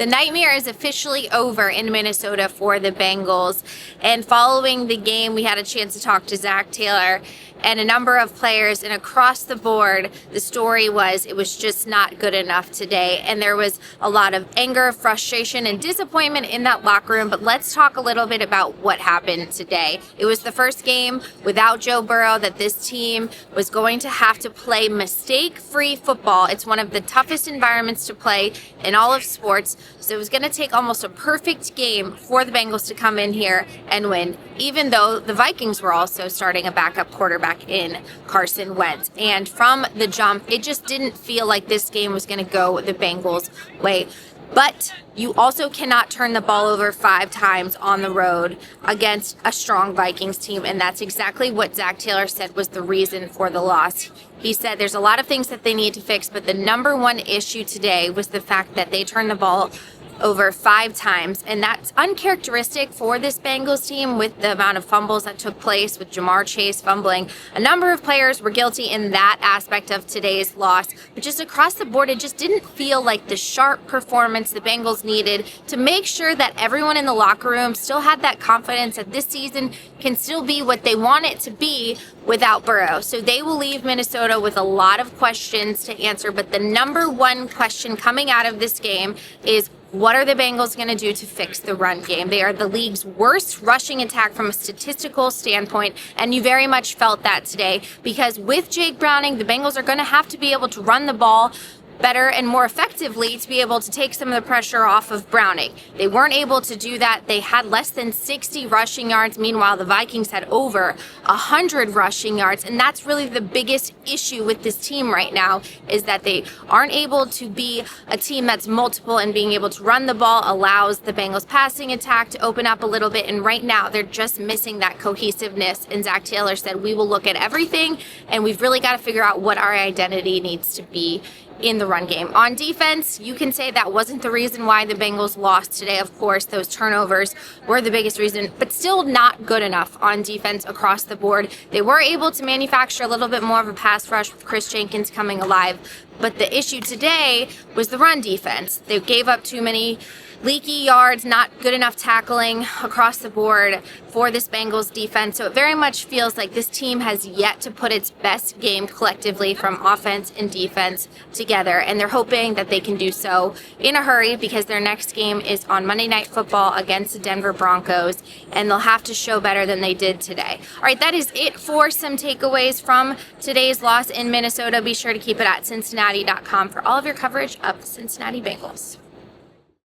The nightmare is officially over in Minnesota for the Bengals. And following the game, we had a chance to talk to Zach Taylor and a number of players, and across the board, the story was it was just not good enough today. And there was a lot of anger, frustration, and disappointment in that locker room. But let's talk a little bit about what happened today. It was the first game without Joe Burrow that this team was going to have to play mistake-free football. It's one of the toughest environments to play in all of sports. So it was going to take almost a perfect game for the Bengals to come in here and win, even though the Vikings were also starting a backup quarterback in Carson Wentz. And from the jump, it just didn't feel like this game was going to go the Bengals' way. But you also cannot turn the ball over 5 times on the road against a strong Vikings team. And that's exactly what Zach Taylor said was the reason for the loss. He said there's a lot of things that they need to fix, but the number one issue today was the fact that they turned the ball over 5 times, and that's uncharacteristic for this Bengals team with the amount of fumbles that took place, with Jamar Chase fumbling. A number of players were guilty in that aspect of today's loss, but just across the board, it just didn't feel like the sharp performance the Bengals needed to make sure that everyone in the locker room still had that confidence that this season can still be what they want it to be without Burrow. So they will leave Minnesota with a lot of questions to answer, but the number one question coming out of this game is, what are the Bengals going to do to fix the run game? They are the league's worst rushing attack from a statistical standpoint, and you very much felt that today because with Jake Browning, the Bengals are going to have to be able to run the ball better and more effectively to be able to take some of the pressure off of Browning. They weren't able to do that. They had less than 60 rushing yards. Meanwhile, the Vikings had over 100 rushing yards. And that's really the biggest issue with this team right now, is that they aren't able to be a team that's multiple, and being able to run the ball allows the Bengals passing attack to open up a little bit. And right now they're just missing that cohesiveness. And Zach Taylor said, we will look at everything and we've really got to figure out what our identity needs to be in the run game. On defense, you can say that wasn't the reason why the Bengals lost today. Of course, those turnovers were the biggest reason, but still not good enough on defense across the board. They were able to manufacture a little bit more of a pass rush with Chris Jenkins coming alive, but the issue today was the run defense. They gave up too many leaky yards, not good enough tackling across the board for this Bengals defense. So it very much feels like this team has yet to put its best game collectively from offense and defense together. And they're hoping that they can do so in a hurry because their next game is on Monday Night Football against the Denver Broncos, and they'll have to show better than they did today. All right, that is it for some takeaways from today's loss in Minnesota. Be sure to keep it at Cincinnati.com for all of your coverage of the Cincinnati Bengals.